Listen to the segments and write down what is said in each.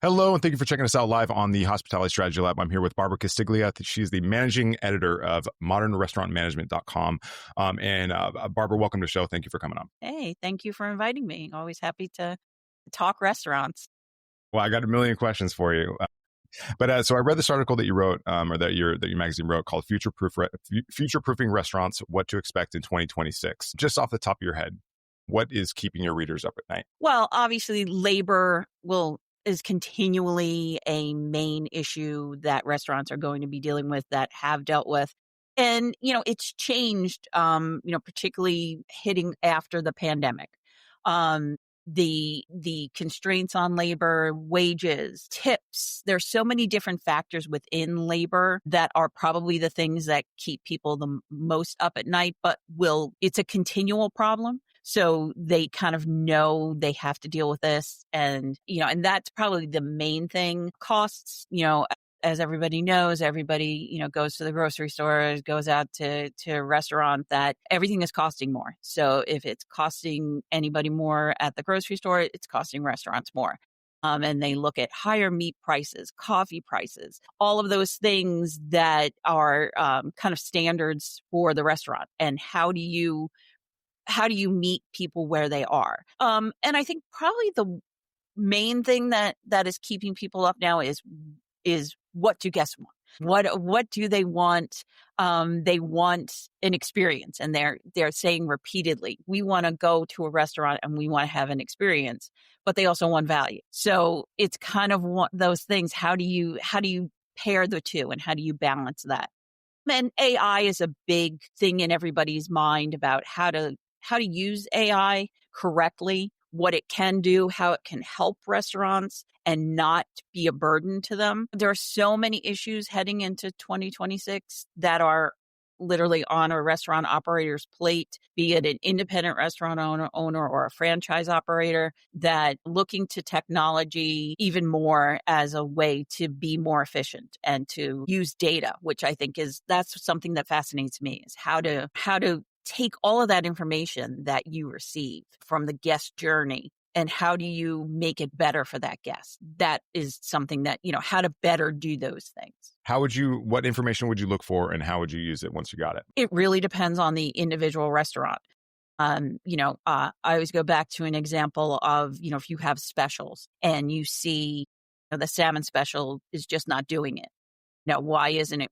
Hello, and thank you for checking us out live on the Hospitality Strategy Lab. I'm here with Barbara Castiglia. She's the managing editor of modernrestaurantmanagement.com. Barbara, welcome to the show. Thank you for coming on. Hey, thank you for inviting me. Always happy to talk restaurants. Well, I got a million questions for you. So I read this article that you wrote, or that your magazine wrote, called Future-Proofing Restaurants, What to Expect in 2026. Just off the top of your head, what is keeping your readers up at night? Well, obviously, labor is continually a main issue that restaurants are going to be dealing with, that have dealt with. And, it's changed, particularly hitting after the pandemic. The constraints on labor, wages, tips. There's so many different factors within labor that are probably the things that keep people the most up at night, but it's a continual problem. So they kind of know they have to deal with this. And that's probably the main thing. Costs, as everybody knows, everybody, goes to the grocery store, goes out to a restaurant, that everything is costing more. So if it's costing anybody more at the grocery store, it's costing restaurants more. And they look at higher meat prices, coffee prices, all of those things that are kind of standards for the restaurant. And how do you meet people where they are? And I think probably the main thing that is keeping people up now is what do guests want? What do they want? They want an experience, and they're saying repeatedly, we want to go to a restaurant and we want to have an experience, but they also want value. So it's kind of those things. How do you pair the two, and how do you balance that? And AI is a big thing in everybody's mind about how to use AI correctly, what it can do, how it can help restaurants and not be a burden to them. There are so many issues heading into 2026 that are literally on a restaurant operator's plate, be it an independent restaurant owner or a franchise operator, that looking to technology even more as a way to be more efficient and to use data, which I think that's something that fascinates me, is how to take all of that information that you receive from the guest journey, and how do you make it better for that guest? That is something that, how to better do those things. What information would you look for, and how would you use it once you got it? It really depends on the individual restaurant. I always go back to an example of, if you have specials and you see the salmon special is just not doing it. Now, why isn't it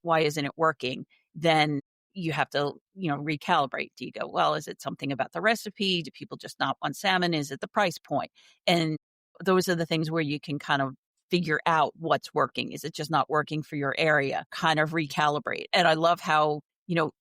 working? Then you have to, recalibrate. Do you go, well, is it something about the recipe? Do people just not want salmon? Is it the price point? And those are the things where you can kind of figure out what's working. Is it just not working for your area? Kind of recalibrate. And I love how,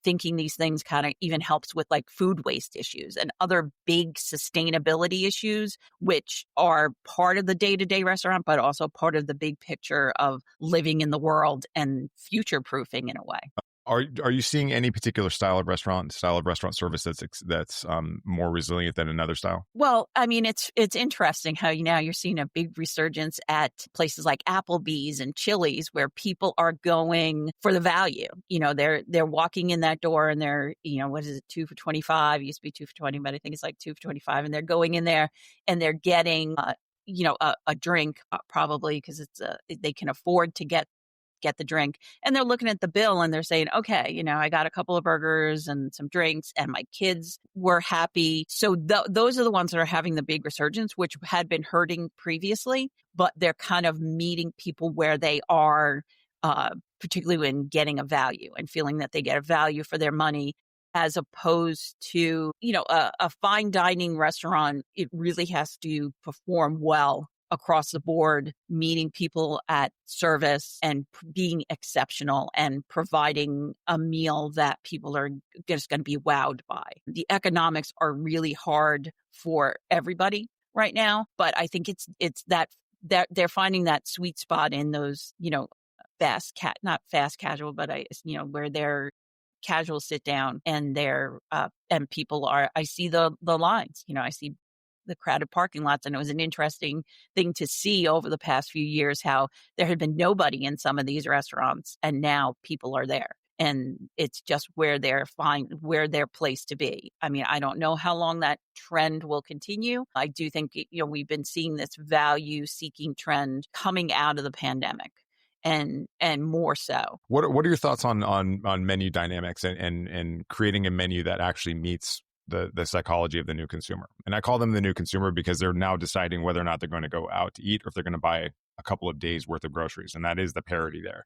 thinking these things kind of even helps with like food waste issues and other big sustainability issues, which are part of the day-to-day restaurant, but also part of the big picture of living in the world and future-proofing in a way. Are you seeing any particular style of restaurant service that's more resilient than another style? Well, I mean, it's interesting how now you're seeing a big resurgence at places like Applebee's and Chili's, where people are going for the value. They're walking in that door and they're, what is it, 2 for $25? It used to be 2 for $20, but I think it's like 2 for $25, and they're going in there and they're getting a drink, probably because they can afford to get the drink, and they're looking at the bill and they're saying, okay, I got a couple of burgers and some drinks and my kids were happy. So those are the ones that are having the big resurgence, which had been hurting previously, but they're kind of meeting people where they are, particularly when getting a value and feeling that they get a value for their money, as opposed to, a fine dining restaurant. It really has to perform well across the board, meeting people at service and being exceptional and providing a meal that people are just going to be wowed by. The economics are really hard for everybody right now, but I think it's that they're finding that sweet spot in those, not fast casual, but where they're casual sit down and and people are, I see the lines, I see the crowded parking lots. And it was an interesting thing to see over the past few years how there had been nobody in some of these restaurants and now people are there. and it's just where they're placed to be. I mean, I don't know how long that trend will continue. I do think, we've been seeing this value seeking trend coming out of the pandemic. And more so. What are your thoughts on menu dynamics and creating a menu that actually meets the psychology of the new consumer? And I call them the new consumer because they're now deciding whether or not they're going to go out to eat or if they're going to buy a couple of days worth of groceries. And that is the parity there.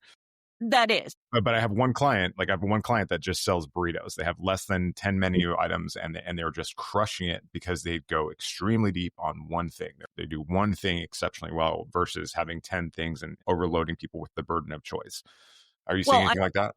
That is. But I have one client, that just sells burritos. They have less than 10 menu items and they're just crushing it because they go extremely deep on one thing. They do one thing exceptionally well versus having 10 things and overloading people with the burden of choice. Are you seeing anything like that?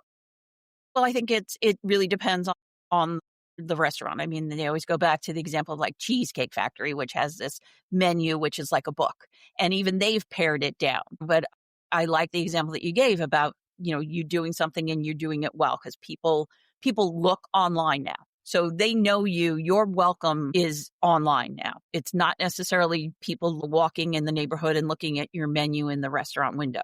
Well, I think it really depends on the restaurant. I mean, they always go back to the example of like Cheesecake Factory, which has this menu, which is like a book. And even they've pared it down. But I like the example that you gave about, you doing something and you're doing it well, because people look online now. So they know your welcome is online now. It's not necessarily people walking in the neighborhood and looking at your menu in the restaurant window.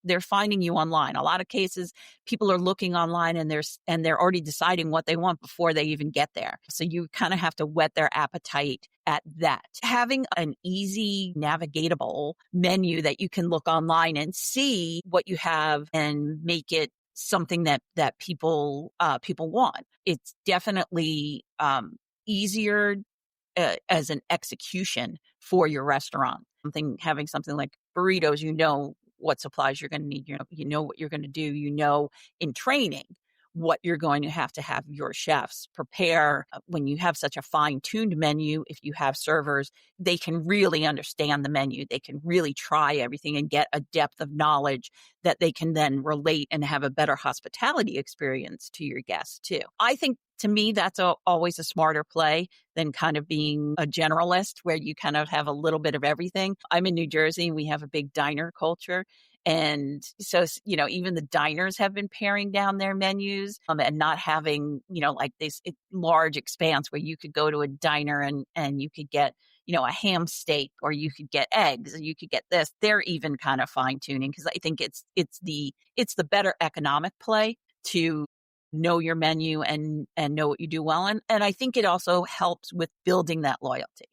They're finding you online. A lot of cases, people are looking online and they're already deciding what they want before they even get there. So you kind of have to whet their appetite at that. Having an easy, navigatable menu that you can look online and see what you have and make it something that people want. It's definitely easier as an execution for your restaurant. Having something like burritos, what supplies you're going to need, you know what you're going to do, in training what you're going to have your chefs prepare. When you have such a fine-tuned menu, if you have servers, they can really understand the menu. They can really try everything and get a depth of knowledge that they can then relate and have a better hospitality experience to your guests too. I think, to me, that's always a smarter play than kind of being a generalist where you kind of have a little bit of everything. I'm in New Jersey. We have a big diner culture. And so, even the diners have been paring down their menus and not having, like this large expanse where you could go to a diner and you could get, a ham steak, or you could get eggs, and you could get this. They're even kind of fine tuning, because I think it's the better economic play to know your menu and know what you do well. And I think it also helps with building that loyalty.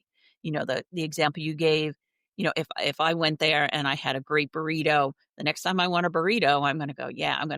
The example you gave, if I went there and I had a great burrito, the next time I want a burrito, I'm going to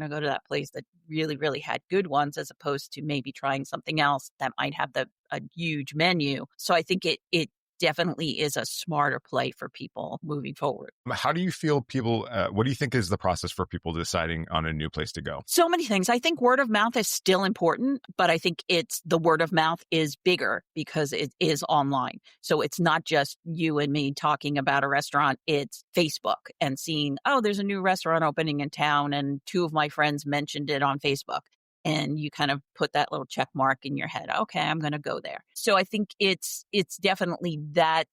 go to that place that really, really had good ones, as opposed to maybe trying something else that might have a huge menu. So I think it definitely is a smarter play for people moving forward. How do you feel people, what do you think is the process for people deciding on a new place to go? So many things. I think word of mouth is still important, but I think the word of mouth is bigger because it is online. So it's not just you and me talking about a restaurant. It's Facebook and seeing, there's a new restaurant opening in town, and two of my friends mentioned it on Facebook. And you kind of put that little check mark in your head. Okay, I'm going to go there. So I think it's definitely that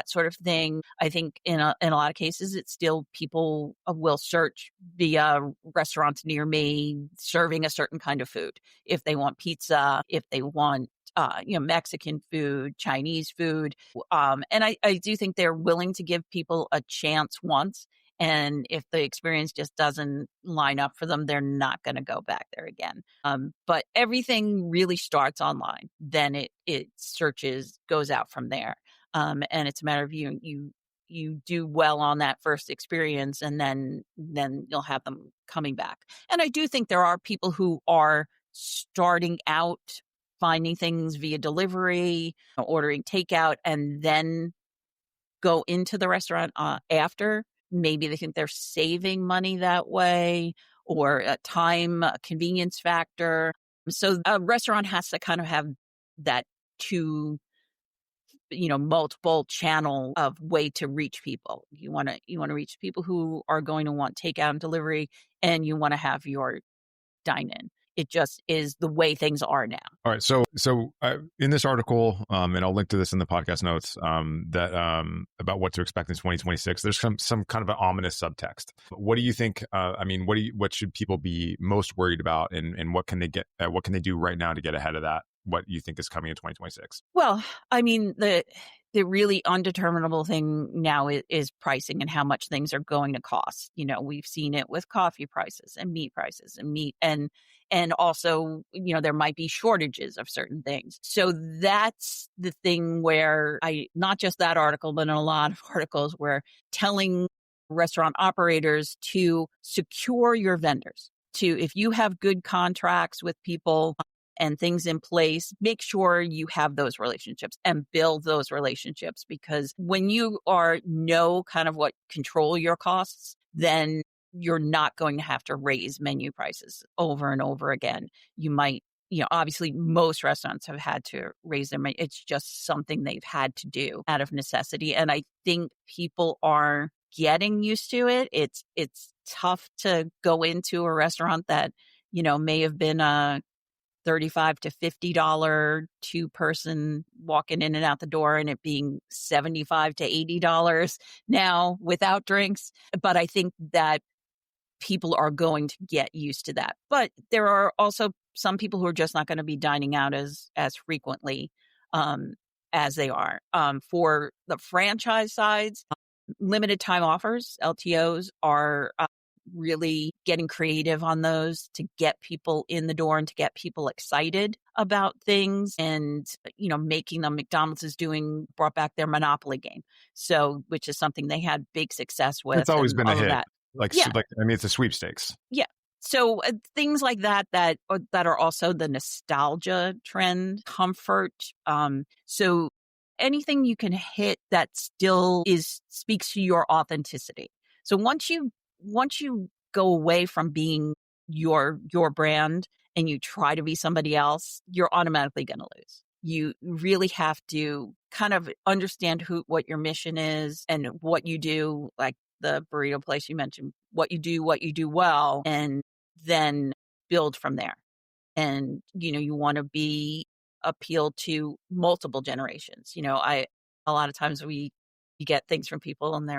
sort of thing. I think in a lot of cases, it's still people will search via restaurants near me serving a certain kind of food. If they want pizza, if they want Mexican food, Chinese food. And I do think they're willing to give people a chance once. And if the experience just doesn't line up for them, they're not going to go back there again. But everything really starts online. Then it goes out from there. And it's a matter of you do well on that first experience, and then you'll have them coming back. And I do think there are people who are starting out finding things via delivery, ordering takeout, and then go into the restaurant after. Maybe they think they're saving money that way, or a time convenience factor. So a restaurant has to kind of have that multiple channel of way to reach people. You want to reach people who are going to want takeout and delivery, and you want to have your dine-in. It just is the way things are now. All right. So in this article, and I'll link to this in the podcast notes, that about what to expect in 2026, there's some kind of an ominous subtext. What do you think? What should people be most worried about, and what can they get? What can they do right now to get ahead of that? What you think is coming in 2026? Well, I mean, the really undeterminable thing now is pricing and how much things are going to cost. We've seen it with coffee prices and meat prices and meat and also, there might be shortages of certain things. So that's the thing where not just that article, but in a lot of articles where telling restaurant operators to secure your vendors, if you have good contracts with people and things in place, make sure you have those relationships and build those relationships, because when you know kind of what control your costs, then you're not going to have to raise menu prices over and over again. You might, obviously most restaurants have had to raise their menu. It's just something they've had to do out of necessity. And I think people are getting used to it. It's tough to go into a restaurant that, may have been a $35 to $50 two-person walking in and out the door, and it being $75 to $80 now without drinks. But I think that people are going to get used to that. But there are also some people who are just not going to be dining out as frequently as they are. For the franchise sides, limited time offers, LTOs, are really getting creative on those to get people in the door and to get people excited about things. And, making them, McDonald's brought back their Monopoly game. So, which is something they had big success with. It's always been a hit. That. It's a sweepstakes. Yeah. So things like that are also the nostalgia trend, comfort. So anything you can hit that still speaks to your authenticity. So once you go away from being your brand and you try to be somebody else, you're automatically going to lose. You really have to kind of understand what your mission is and what you do, like the burrito place you mentioned, what you do well, and then build from there. And, you want to appeal to multiple generations. A lot of times you get things from people and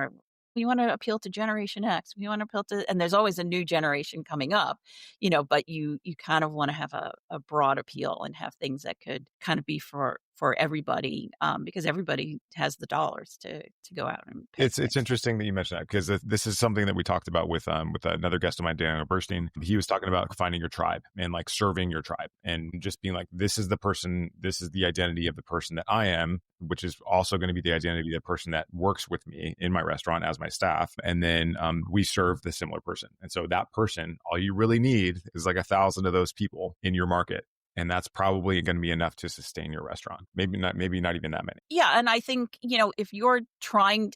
we want to appeal to Generation X. We want to appeal to, and there's always a new generation coming up, but you kind of want to have a broad appeal and have things that could kind of be for everybody, because everybody has the dollars to go out and pay. It's interesting that you mentioned that, because this is something that we talked about with another guest of mine, Daniel Burstein. He was talking about finding your tribe and like serving your tribe and just being like, this is the identity of the person that I am, which is also going to be the identity of the person that works with me in my restaurant as my staff. And then we serve the similar person. And so that person, all you really need is like 1,000 of those people in your market. And that's probably going to be enough to sustain your restaurant. Maybe not even that many. Yeah. And I think, if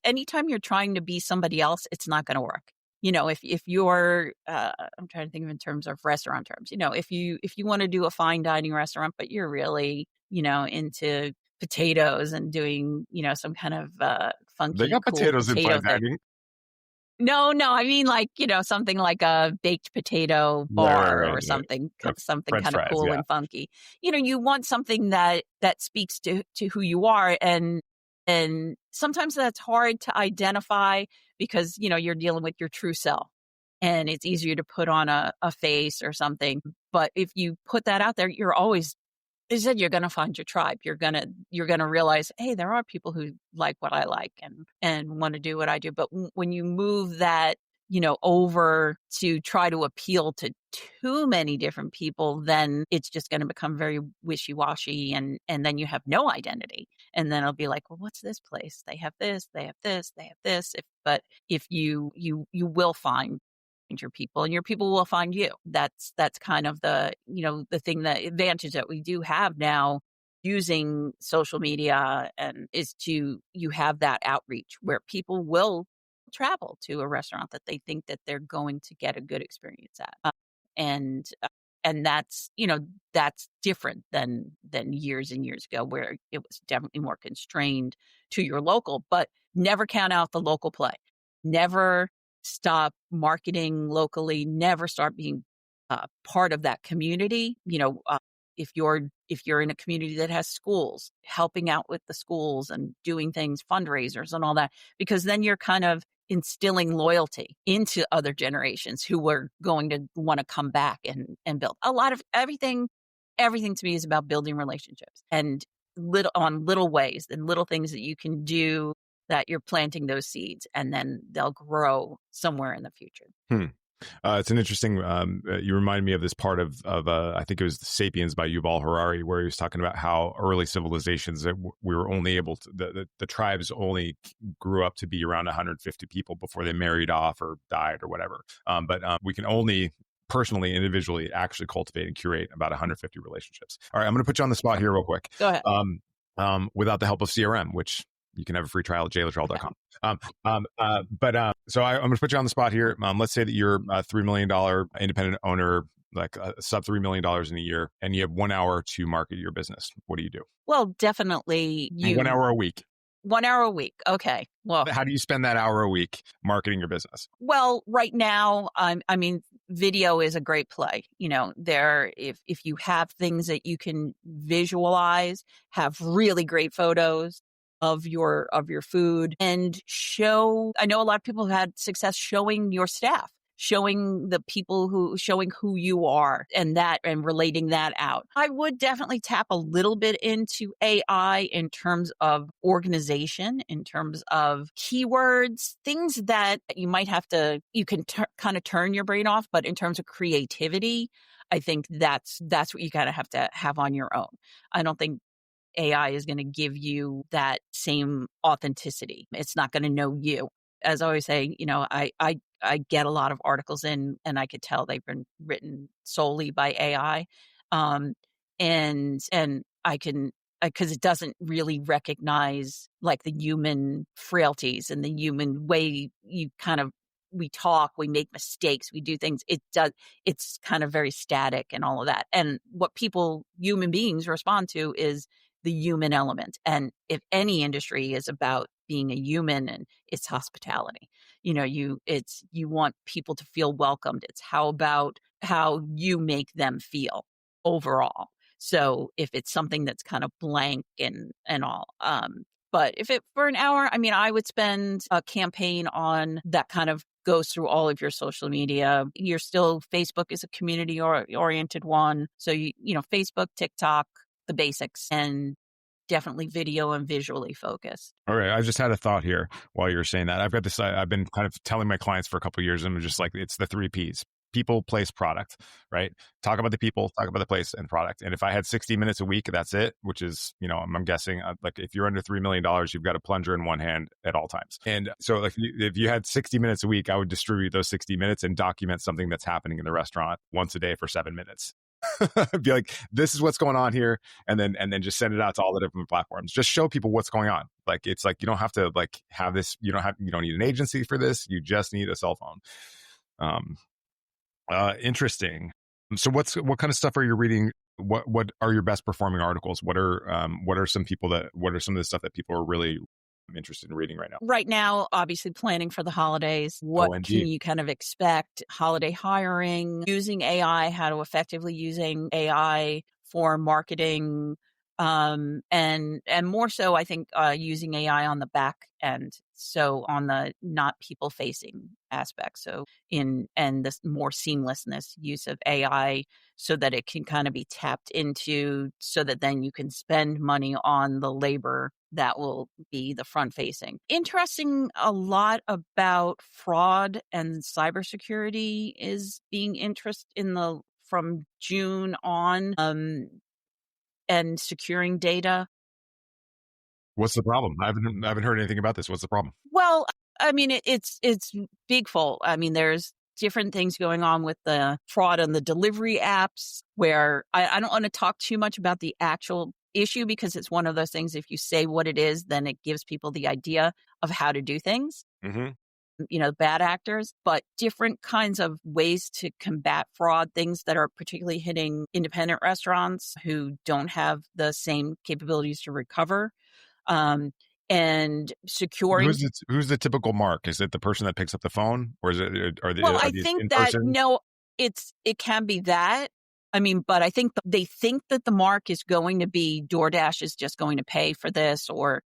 anytime you're trying to be somebody else, it's not going to work. If you're, I'm trying to think of in terms of restaurant terms, if you want to do a fine dining restaurant, but you're really, into potatoes and doing, some kind of funky, they got cool potatoes in fine dining. No, I mean something like a baked potato bar or something, something kind of cool and funky. You want something that speaks to who you are, and sometimes that's hard to identify because you're dealing with your true self, and it's easier to put on a face or something. But if you put that out there, you're always, they said, you're going to find your tribe. You're going to realize, hey, there are people who like what I like and want to do what I do. But when you move that, over to try to appeal to too many different people, then it's just going to become very wishy-washy, and then you have no identity. And then it'll be like, well, what's this place? They have this, they have this, they have this. But if you will find your people, and your people will find you. That's kind of the the advantage that we do have now using social media, and is you have that outreach where people will travel to a restaurant that they think that they're going to get a good experience at, and that's that's different than years and years ago, where it was definitely more constrained to your local. But never count out the local play. Never stop marketing locally. Never start being part of that community. If you're in a community that has schools, helping out with the schools and doing things, fundraisers and all that, because then you're kind of instilling loyalty into other generations who are going to want to come back and build. A lot of everything to me is about building relationships. And little ways and little things that you can do, that you're planting those seeds, and then they'll grow somewhere in the future. It's an interesting. You remind me of this part of I think it was *Sapiens* by Yuval Harari, where he was talking about how early civilizations that we were only able to the tribes only grew up to be around 150 people before they married off or died or whatever. But we can only personally, individually, actually cultivate and curate about 150 relationships. All right, I'm going to put you on the spot here real quick. Go ahead. Without the help of CRM, which you can have a free trial at jlittrell.com. So I'm going to put you on the spot here. Let's say that you're a $3 million independent owner, like sub $3 million in a year, and you have 1 hour to market your business. What do you do? Well, definitely 1 hour a week. 1 hour a week. Okay. Well, how do you spend that hour a week marketing your business? Well, right now, I mean, video is a great play. If you have things that you can visualize, have really great photos of your food, and show. I know a lot of people have had success showing your staff, showing the people showing who you are, and relating that out. I would definitely tap a little bit into AI in terms of organization, in terms of keywords, things that you might have to, you can kind of turn your brain off, but in terms of creativity, I think that's what you kind of have to have on your own. I don't think AI is going to give you that same authenticity. It's not going to know you. As I always say, I get a lot of articles in, and I could tell they've been written solely by AI. And I can, because it doesn't really recognize like the human frailties and the human way we talk, we make mistakes, we do things. It's kind of very static and all of that. And what human beings respond to is the human element. And if any industry is about being a human, and it's hospitality, you want people to feel welcomed. It's about how you make them feel overall. So if it's something that's kind of blank and all, but if it for an hour, I mean, I would spend a campaign on that kind of goes through all of your social media. Facebook is a community oriented one. So Facebook, TikTok, the basics, and definitely video and visually focused. All right. I just had a thought here while you were saying that. I've got this, I've been kind of telling my clients for a couple of years, and I'm just like, it's the 3 Ps: people, place, product, right? Talk about the people, talk about the place, and product. And if I had 60 minutes a week, that's it, which is, I'm guessing like if you're under $3 million, you've got a plunger in one hand at all times. And so like if you had 60 minutes a week, I would distribute those 60 minutes and document something that's happening in the restaurant once a day for 7 minutes. Be like, this is what's going on here, and then just send it out to all the different platforms. Just show people what's going on. Like, it's like you don't have to like have this. You don't need an agency for this. You just need a cell phone. Interesting. So what kind of stuff are you reading? What are your best performing articles? What are some of the stuff that people are really interested in reading right now? Right now, obviously planning for the holidays. What can you kind of expect? Holiday hiring, using AI, how to effectively using AI for marketing, and more so, I think, using AI on the back end. So on the not people facing aspect. So and this more seamlessness use of AI so that it can kind of be tapped into, so that then you can spend money on the labor that will be the front facing. Interesting, a lot about fraud and cybersecurity is being interested from June on, and securing data. What's the problem? I haven't heard anything about this. What's the problem? Well, I mean, it's big full. I mean, there's different things going on with the fraud on the delivery apps, where I don't want to talk too much about the actual issue, because it's one of those things, if you say what it is, then it gives people the idea of how to do things. Mm-hmm. Bad actors, but different kinds of ways to combat fraud, things that are particularly hitting independent restaurants who don't have the same capabilities to recover. And securing. Who's the typical mark? Is it the person that picks up the phone, or is it? I think that it can be that. I mean, but I think they think that the mark is going to be DoorDash is just going to pay for this, or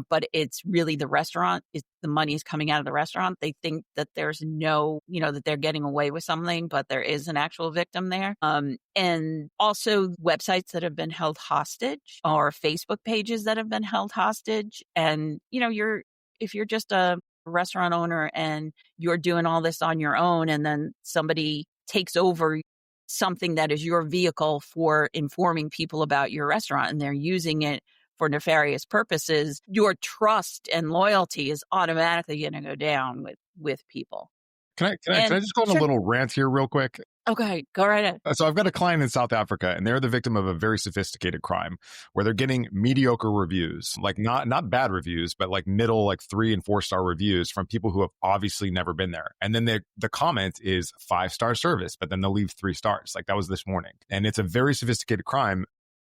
but it's really the restaurant. The money is coming out of the restaurant. They think that there's no, that they're getting away with something, but there is an actual victim there. And also websites that have been held hostage or Facebook pages that have been held hostage. And, if you're just a restaurant owner and you're doing all this on your own, and then somebody takes over something that is your vehicle for informing people about your restaurant, and they're using it for nefarious purposes, your trust and loyalty is automatically going to go down with people. Can I just go on a little rant here real quick? Okay, go right ahead. So I've got a client in South Africa, and they're the victim of a very sophisticated crime where they're getting mediocre reviews, like not bad reviews, but like middle, like 3 and 4 star reviews from people who have obviously never been there. And then the comment is 5-star service, but then they'll leave 3 stars. Like that was this morning. And it's a very sophisticated crime.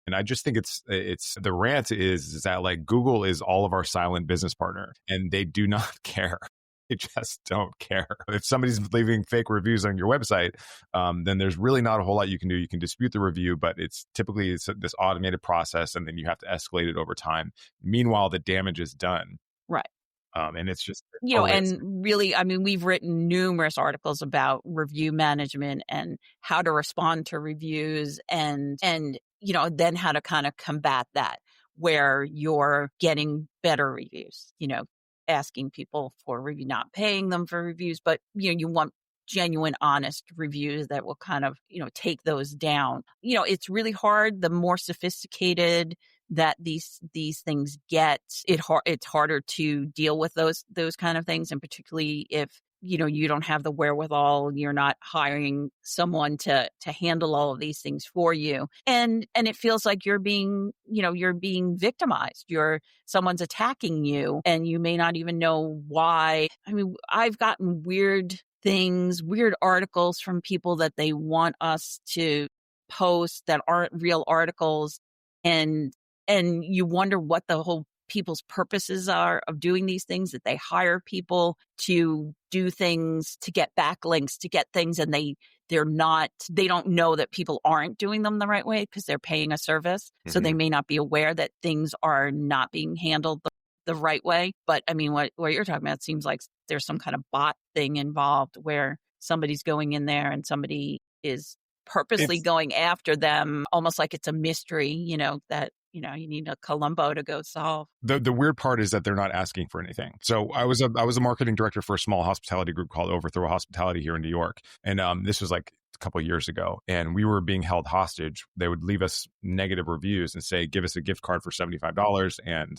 And I just think it's the rant is that like Google is all of our silent business partner, and they do not care. They just don't care. If somebody's leaving fake reviews on your website, then there's really not a whole lot you can do. You can dispute the review, but it's typically this automated process, and then you have to escalate it over time. Meanwhile, the damage is done. Right. And it's just, and really, we've written numerous articles about review management and how to respond to reviews and then how to kind of combat that, where you're getting better reviews, asking people for review, not paying them for reviews, but you want genuine, honest reviews that will kind of, take those down. It's really hard. The more sophisticated that these things get, it's harder to deal with those kind of things. And particularly if, you don't have the wherewithal, you're not hiring someone to handle all of these things for you. And it feels like you're being victimized. Someone's attacking you and you may not even know why. I've gotten weird articles from people that they want us to post that aren't real articles. And you wonder what the whole people's purposes are of doing these things, that they hire people to do things, to get backlinks, to get things, and they don't know that people aren't doing them the right way because they're paying a service. Mm-hmm. So they may not be aware that things are not being handled the right way. But what you're talking about seems like there's some kind of bot thing involved where somebody's going in there and somebody is purposely going after them, almost like it's a mystery, that you need a Columbo to go solve. The weird part is that they're not asking for anything. So I was a marketing director for a small hospitality group called Overthrow Hospitality here in New York. And this was like a couple of years ago, and we were being held hostage. They would leave us negative reviews and say, give us a gift card for $75 and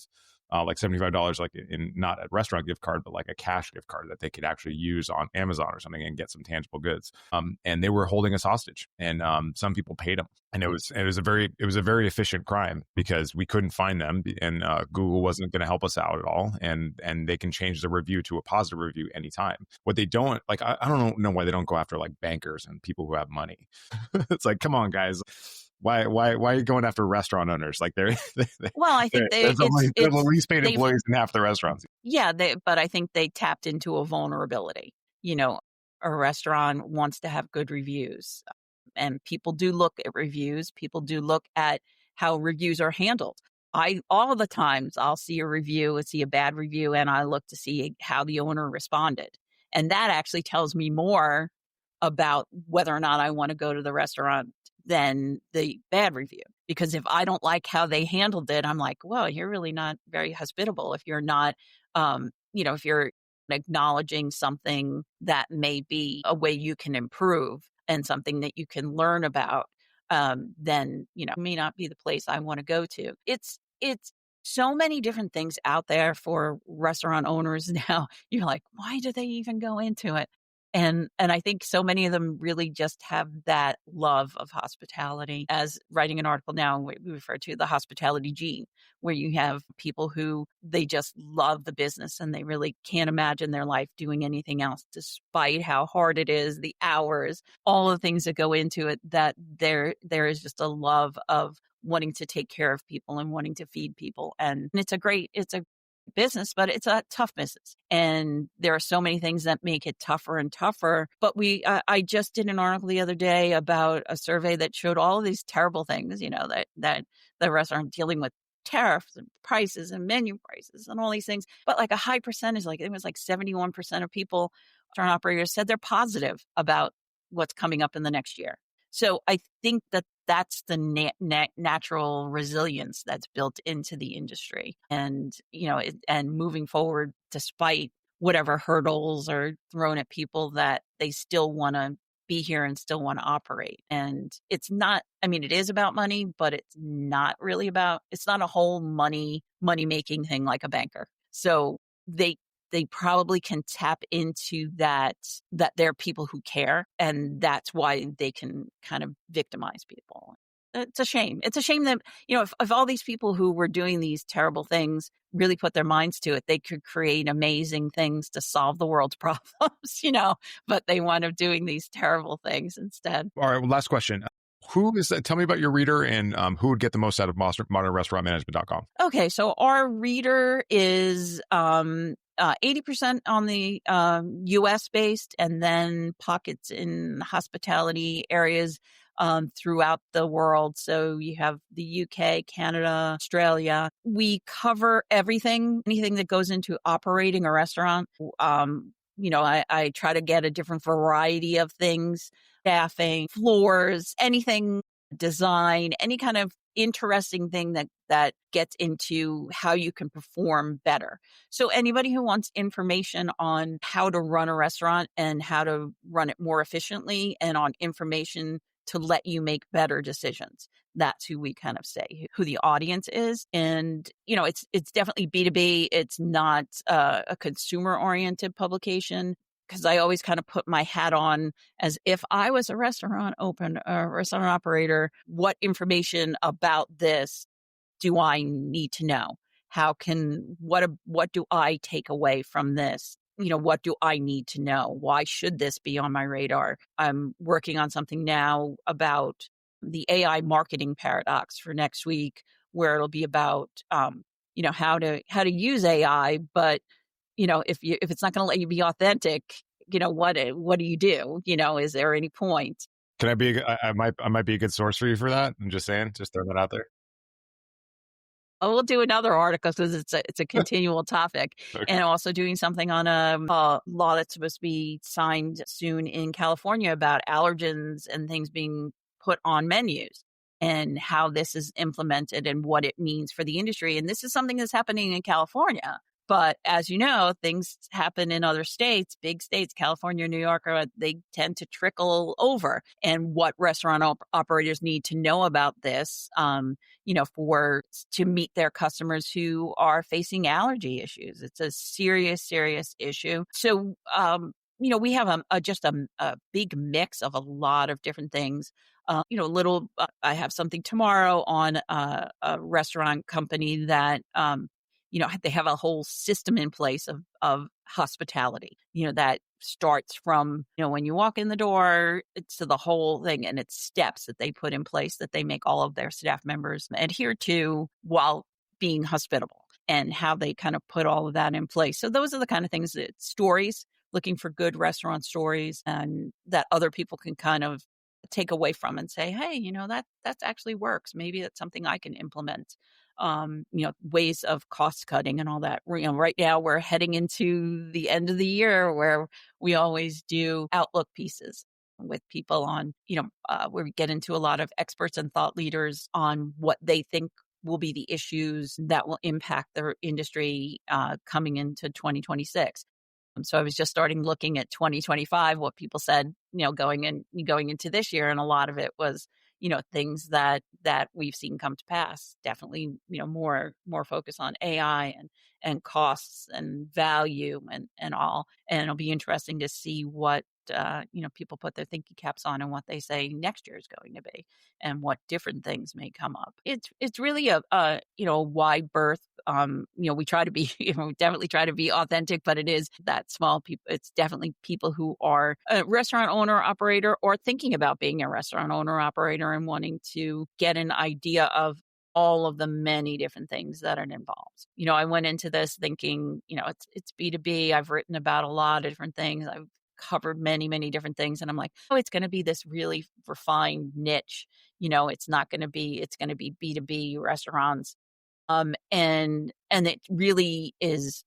like $75, like in not a restaurant gift card, but like a cash gift card that they could actually use on Amazon or something and get some tangible goods. And they were holding us hostage, and some people paid them. And it was a very efficient crime because we couldn't find them, and Google wasn't going to help us out at all. And they can change the review to a positive review anytime. What they don't like, I don't know why they don't go after like bankers and people who have money. It's like, come on, guys. Why are you going after restaurant owners? Like I think they're the least paid employees in half the restaurants. Yeah, but I think they tapped into a vulnerability. A restaurant wants to have good reviews, and people do look at reviews. People do look at how reviews are handled. All the times I'll see a bad review, and I look to see how the owner responded, and that actually tells me more about whether or not I want to go to the restaurant than the bad review. Because if I don't like how they handled it, I'm like, well, you're really not very hospitable if you're not, if you're acknowledging something that may be a way you can improve and something that you can learn about, then, may not be the place I want to go to. It's so many different things out there for restaurant owners now. You're like, why do they even go into it? And I think so many of them really just have that love of hospitality. As writing an article now, we refer to the hospitality gene, where you have people who they just love the business and they really can't imagine their life doing anything else, despite how hard it is, the hours, all the things that go into it, that there is just a love of wanting to take care of people and wanting to feed people. And it's a business, but it's a tough business. And there are so many things that make it tougher and tougher. But I just did an article the other day about a survey that showed all of these terrible things, that the restaurant dealing with tariffs and prices and menu prices and all these things. But like a high percentage, like it was like 71% of people, restaurant operators, said they're positive about what's coming up in the next year. So I think that that's the natural resilience that's built into the industry. And, and moving forward, despite whatever hurdles are thrown at people, that they still want to be here and still want to operate. And it's not, it is about money, but it's not really it's not a whole money making thing like a banker. So they probably can tap into that there are people who care, and that's why they can kind of victimize people. It's a shame. It's a shame that, if all these people who were doing these terrible things really put their minds to it, they could create amazing things to solve the world's problems, but they wind up doing these terrible things instead. All right. Well, last question. Tell me about your reader and who would get the most out of modernrestaurantmanagement.com. Okay. So our reader is 80% on the US based, and then pockets in hospitality areas throughout the world. So you have the UK, Canada, Australia. We cover anything that goes into operating a restaurant. I try to get a different variety of things, staffing, floors, anything, design, any kind of interesting thing that gets into how you can perform better. So anybody who wants information on how to run a restaurant and how to run it more efficiently, and on information to let you make better decisions, that's who we kind of say who the audience is. And, it's definitely B2B. It's not a consumer oriented publication, because I always kind of put my hat on as if I was a restaurant operator. What information about this do I need to know? What do I take away from this? What do I need to know? Why should this be on my radar? I'm working on something now about the AI marketing paradox for next week, where it'll be about, how to use AI, but if it's not going to let you be authentic, what do you do? Is there any point? Can I might be a good source for you for that. I'm just saying, just throwing that out there. Oh, we'll do another article because it's a continual topic. Okay. And also doing something on a law that's supposed to be signed soon in California about allergens and things being put on menus, and how this is implemented and what it means for the industry. And this is something that's happening in California. But as you know, things happen in other states, big states, California, New York, they tend to trickle over. And what restaurant operators need to know about this, to meet their customers who are facing allergy issues. It's a serious, serious issue. So, we have just a big mix of a lot of different things. I have something tomorrow on a restaurant company that, they have a whole system in place of hospitality, that starts from, when you walk in the door, it's to the whole thing, and it's steps that they put in place that they make all of their staff members adhere to while being hospitable, and how they kind of put all of that in place. So those are the kind of things stories, looking for good restaurant stories, and that other people can kind of take away from and say, hey, that actually works. Maybe that's something I can implement. Ways of cost cutting and all that. Right now we're heading into the end of the year, where we always do outlook pieces with people on, where we get into a lot of experts and thought leaders on what they think will be the issues that will impact their industry coming into 2026. So I was just starting looking at 2025, what people said, going into this year. And a lot of it was, things that we've seen come to pass. Definitely, more focus on AI and costs and value and all. And it'll be interesting to see what, people put their thinking caps on and what they say next year is going to be, and what different things may come up. It's really a wide berth. We try to be, definitely try to be authentic, but it is that small people. It's definitely people who are a restaurant owner operator, or thinking about being a restaurant owner operator, and wanting to get an idea of all of the many different things that are involved. I went into this thinking, it's B2B. I've written about a lot of different things. I've covered many, many different things. And I'm like, it's going to be this really refined niche. It's going to be B2B restaurants. And it really is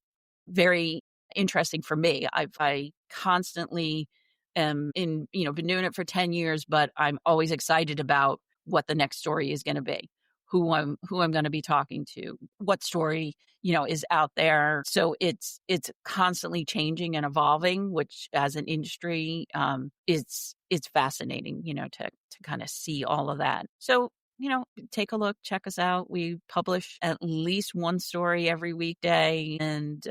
very interesting for me. I constantly am been doing it for 10 years, but I'm always excited about what the next story is going to be, who I'm going to be talking to, what story, is out there. So it's constantly changing and evolving, which as an industry, it's fascinating, to kind of see all of that. So, take a look, check us out. We publish at least one story every weekday, and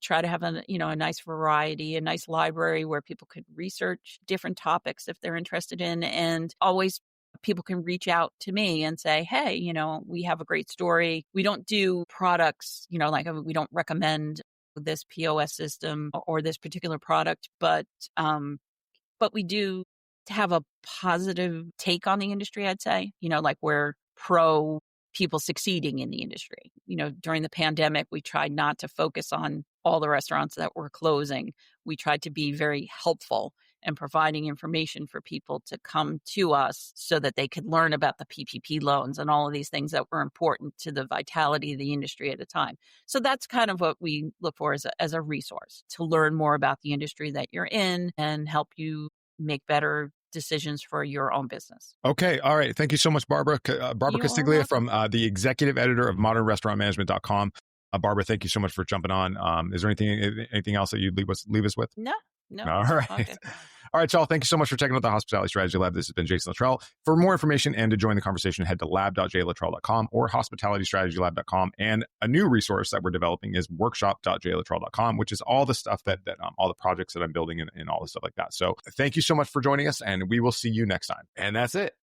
try to have a nice variety, a nice library where people could research different topics if they're interested in. And always people can reach out to me and say, hey, we have a great story. We don't do products, like we don't recommend this POS system or this particular product, but we do have a positive take on the industry, I'd say, like we're pro people succeeding in the industry. During the pandemic, we tried not to focus on all the restaurants that were closing. We tried to be very helpful and providing information for people to come to us so that they could learn about the PPP loans and all of these things that were important to the vitality of the industry at the time. So that's kind of what we look for as a resource to learn more about the industry that you're in and help you make better decisions for your own business. Okay. All right. Thank you so much, Barbara. Barbara Castiglia from the executive editor of modernrestaurantmanagement.com. Barbara, thank you so much for jumping on. Is there anything else that you'd leave us with? No. All right. Okay. All right, y'all. Thank you so much for checking out the Hospitality Strategy Lab. This has been Jason Littrell. For more information and to join the conversation, head to lab.jlittrell.com or hospitalitystrategylab.com. And a new resource that we're developing is workshop.jlittrell.com, which is all the stuff that all the projects that I'm building and all the stuff like that. So thank you so much for joining us, and we will see you next time. And that's it.